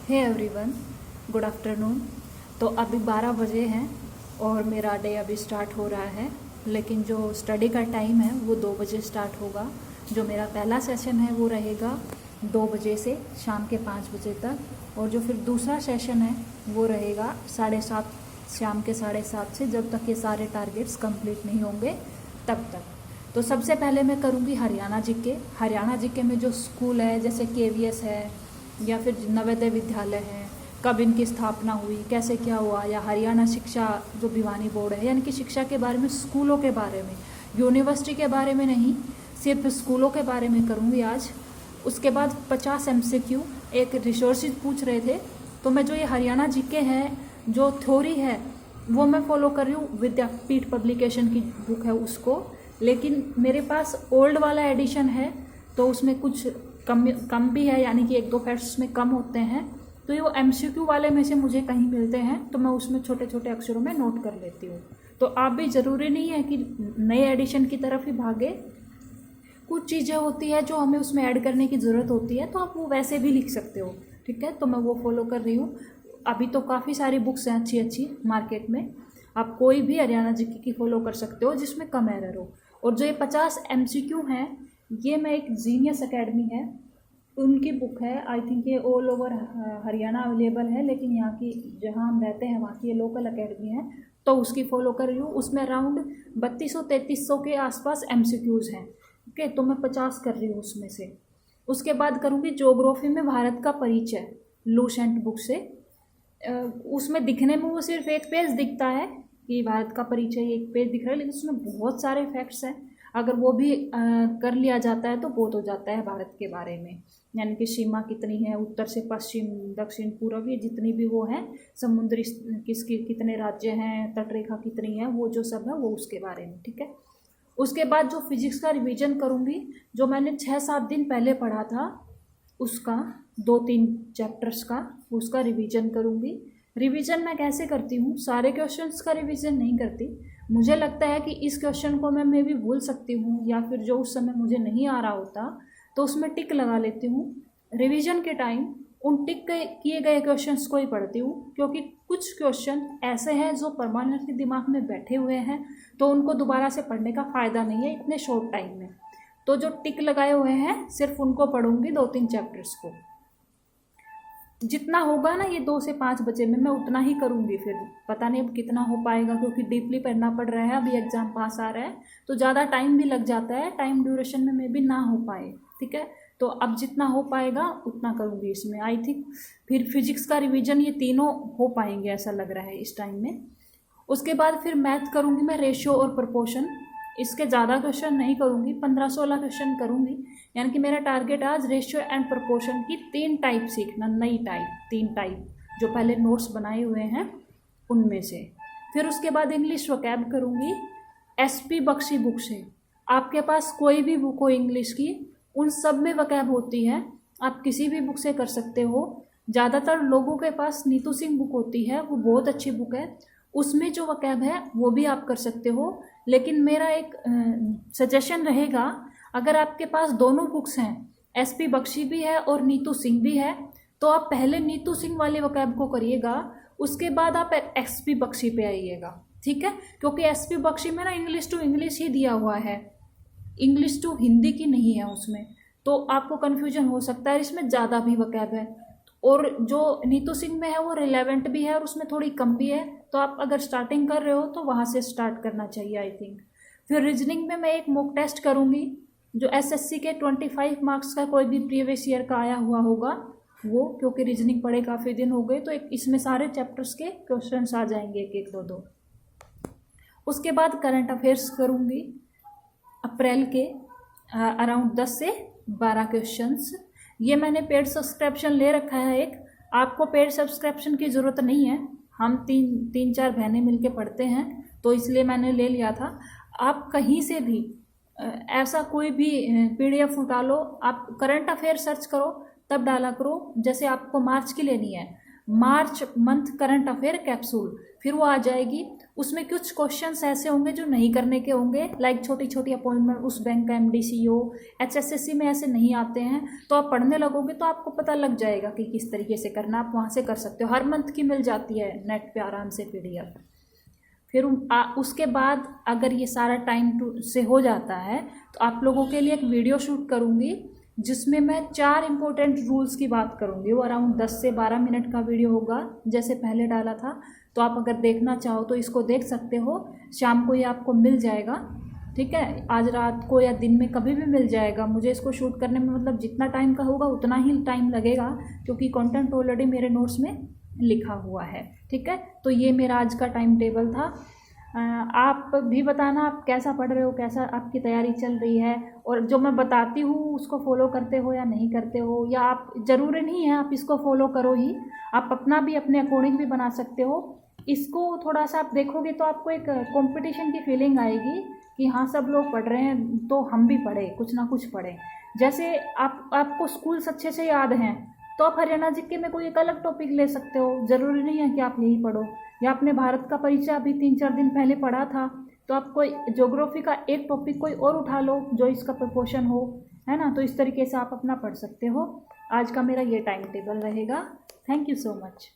Hey everyone, good afternoon. तो अभी 12 बजे हैं और मेरा डे अभी स्टार्ट हो रहा है, लेकिन जो स्टडी का टाइम है वो 2 बजे स्टार्ट होगा। जो मेरा पहला सेशन है वो रहेगा 2 बजे से शाम के 5 बजे तक, और जो फिर दूसरा सेशन है वो रहेगा 7:30 शाम के 7:30 से, जब तक ये सारे टारगेट्स कंप्लीट नहीं होंगे तब तक। तो सबसे पहले मैं करूँगी हरियाणा जीके में जो स्कूल है, जैसे केवीएस है या फिर नवोदय विद्यालय है, कब इनकी स्थापना हुई, कैसे क्या हुआ, या हरियाणा शिक्षा जो भिवानी बोर्ड है, यानी कि शिक्षा के बारे में, स्कूलों के बारे में, यूनिवर्सिटी के बारे में नहीं, सिर्फ स्कूलों के बारे में करूँगी आज। उसके बाद 50 MCQ, एक रिसोर्सेज पूछ रहे थे, तो मैं जो ये हरियाणा जीके है, जो थ्योरी है वो मैं फॉलो कर रही हूँ, विद्यापीठ पब्लिकेशन की बुक है उसको, लेकिन मेरे पास ओल्ड वाला एडिशन है तो उसमें कुछ कम भी है, यानी कि 1-2 फैक्ट्स में कम होते हैं। तो ये वो MCQ वाले में से मुझे कहीं मिलते हैं तो मैं उसमें छोटे छोटे अक्षरों में नोट कर लेती हूँ। तो आप भी ज़रूरी नहीं है कि नए एडिशन की तरफ ही भागे, कुछ चीज़ें होती है जो हमें उसमें ऐड करने की ज़रूरत होती है, तो आप वो वैसे भी लिख सकते हो, ठीक है। तो मैं वो फॉलो कर रही हूँ। अभी तो काफ़ी सारी बुक्स हैं अच्छी अच्छी मार्केट में, आप कोई भी हरियाणा जीके की फॉलो कर सकते हो जिसमें कम एरर हो। और जो ये 50 MCQ हैं, ये मैं एक जीनियस एकेडमी है उनकी बुक है, आई थिंक ये ऑल ओवर हरियाणा अवेलेबल है, लेकिन यहाँ की जहाँ हम रहते हैं वहाँ की ये लोकल एकेडमी है, तो उसकी फॉलो कर रही हूँ। उसमें अराउंड 3200-3300 के आसपास MCQs हैं, ओके। तो मैं 50 कर रही हूँ उसमें से। उसके बाद करूँगी ज्योग्राफी में भारत का परिचय, लूसेंट बुक से। उसमें दिखने में वो सिर्फ एक पेज दिखता है कि भारत का परिचय एक पेज दिख रहा है, लेकिन उसमें बहुत सारे फैक्ट्स हैं। अगर वो भी कर लिया जाता है तो बहुत हो जाता है भारत के बारे में, यानी कि सीमा कितनी है, उत्तर से पश्चिम, दक्षिण, पूर्व, ये जितनी भी वो हैं, समुद्री किसके कितने राज्य हैं, तटरेखा कितनी है, वो जो सब है वो उसके बारे में, ठीक है। उसके बाद जो फिजिक्स का रिवीजन करूँगी, जो मैंने 6-7 दिन पहले पढ़ा था उसका 2-3 चैप्टर्स का, उसका रिवीजन करूँगी। रिवीजन मैं कैसे करती हूँ, सारे क्वेश्चंस का रिवीजन नहीं करती। मुझे लगता है कि इस क्वेश्चन को मैं मे भी भूल सकती हूँ, या फिर जो उस समय मुझे नहीं आ रहा होता तो उसमें टिक लगा लेती हूँ। रिवीजन के टाइम उन टिक किए गए क्वेश्चंस को ही पढ़ती हूँ, क्योंकि कुछ क्वेश्चन ऐसे हैं जो परमानेंटली दिमाग में बैठे हुए हैं, तो उनको दोबारा से पढ़ने का फ़ायदा नहीं है इतने शॉर्ट टाइम में। तो जो टिक लगाए हुए हैं सिर्फ उनको पढ़ूंगी, 2-3 चैप्टर्स को। जितना होगा ना ये 2 से 5 बजे में, मैं उतना ही करूँगी। फिर पता नहीं अब कितना हो पाएगा, क्योंकि डीपली पढ़ना पड़ रहा है, अभी एग्ज़ाम पास आ रहा है तो ज़्यादा टाइम भी लग जाता है, टाइम ड्यूरेशन में मे भी ना हो पाए, ठीक है। तो अब जितना हो पाएगा उतना करूँगी इसमें, आई थिंक। फिर फिजिक्स का रिवीजन ये तीनों हो पाएंगे ऐसा लग रहा है इस टाइम में। उसके बाद फिर मैथ करूँगी मैं, रेशियो और प्रोपोर्शन। इसके ज़्यादा क्वेश्चन नहीं करूँगी, 15-16 क्वेश्चन करूँगी, यानी कि मेरा टारगेट आज रेशियो एंड प्रोपोर्शन की 3 टाइप सीखना, नई टाइप, 3 टाइप जो पहले नोट्स बनाए हुए हैं उनमें से। फिर उसके बाद इंग्लिश वोकैब करूँगी SP बख्शी बुक से। आपके पास कोई भी बुक हो इंग्लिश की, उन सब में वोकैब होती है, आप किसी भी बुक से कर सकते हो। ज़्यादातर लोगों के पास नीतू सिंह बुक होती है, वो बहुत अच्छी बुक है, उसमें जो वोकैब है वो भी आप कर सकते हो। लेकिन मेरा एक सजेशन रहेगा, अगर आपके पास दोनों बुक्स हैं, SP बख्शी भी है और नीतू सिंह भी है, तो आप पहले नीतू सिंह वाले वोकैब को करिएगा, उसके बाद आप SP बख्शी पे आइएगा, ठीक है। क्योंकि SP बख्शी में ना इंग्लिश टू इंग्लिश ही दिया हुआ है, इंग्लिश टू हिंदी की नहीं है उसमें, तो आपको कन्फ्यूजन हो सकता है, इसमें ज़्यादा भी वोकैब है। और जो नीतू सिंह में है वो रिलेवेंट भी है और उसमें थोड़ी कम भी है, तो आप अगर स्टार्टिंग कर रहे हो तो वहाँ से स्टार्ट करना चाहिए, आई थिंक। फिर रीजनिंग में मैं एक मॉक टेस्ट करूँगी, जो SSC के 25 मार्क्स का कोई भी प्रीवियस ईयर का आया हुआ होगा वो, क्योंकि रीजनिंग पढ़े काफ़ी दिन हो गए, तो एक इसमें सारे चैप्टर्स के क्वेश्चंस आ जाएंगे, 1-1, 2-2। उसके बाद करंट अफेयर्स करूँगी अप्रैल के अराउंड 10 से 12 क्वेश्चंस। ये मैंने पेड सब्सक्रिप्शन ले रखा है एक, आपको पेड सब्सक्रिप्शन की ज़रूरत नहीं है, हम 3-4 बहनें मिलके पढ़ते हैं, तो इसलिए मैंने ले लिया था। आप कहीं से भी ऐसा कोई भी PDF उठा लो, आप करंट अफेयर सर्च करो तब डाला करो, जैसे आपको मार्च की लेनी है, March month current affair capsule, फिर वो आ जाएगी। उसमें कुछ क्वेश्चंस ऐसे होंगे जो नहीं करने के होंगे, लाइक छोटी छोटी अपॉइंटमेंट, उस बैंक का MD CEO, HSSC में ऐसे नहीं आते हैं। तो आप पढ़ने लगोगे तो आपको पता लग जाएगा कि किस तरीके से करना, आप वहाँ से कर सकते हो। हर मंथ की मिल जाती है नेट पे आराम से PDF। फिर उसके बाद अगर ये सारा टाइम से हो जाता है तो आप लोगों के लिए एक वीडियो शूट करूँगी जिसमें मैं 4 इम्पोर्टेंट रूल्स की बात करूँगी। वो अराउंड 10 से 12 मिनट का वीडियो होगा, जैसे पहले डाला था। तो आप अगर देखना चाहो तो इसको देख सकते हो, शाम को ये आपको मिल जाएगा, ठीक है। आज रात को या दिन में कभी भी मिल जाएगा। मुझे इसको शूट करने में मतलब जितना टाइम का होगा उतना ही टाइम लगेगा, क्योंकि कंटेंट ऑलरेडी मेरे नोट्स में लिखा हुआ है, ठीक है। तो ये मेरा आज का टाइम टेबल था। आप भी बताना आप कैसा पढ़ रहे हो, कैसा आपकी तैयारी चल रही है, और जो मैं बताती हूँ उसको फॉलो करते हो या नहीं करते हो, या आप ज़रूरी नहीं है आप इसको फॉलो करो ही, आप अपना भी अपने अकॉर्डिंग भी बना सकते हो। इसको थोड़ा सा आप देखोगे तो आपको एक कंपटीशन की फीलिंग आएगी कि हाँ सब लोग पढ़ रहे हैं तो हम भी पढ़े, कुछ ना कुछ पढ़े। जैसे आपको स्कूल्स अच्छे से याद हैं तो आप हरियाणा जीके में कोई एक अलग टॉपिक ले सकते हो, ज़रूरी नहीं है कि आप यही पढ़ो। या आपने भारत का परिचय अभी 3-4 दिन पहले पढ़ा था तो आप कोई ज्योग्राफी का एक टॉपिक कोई और उठा लो जो इसका प्रपोर्शन हो, है ना। तो इस तरीके से आप अपना पढ़ सकते हो। आज का मेरा ये टाइम टेबल रहेगा। Thank you so much.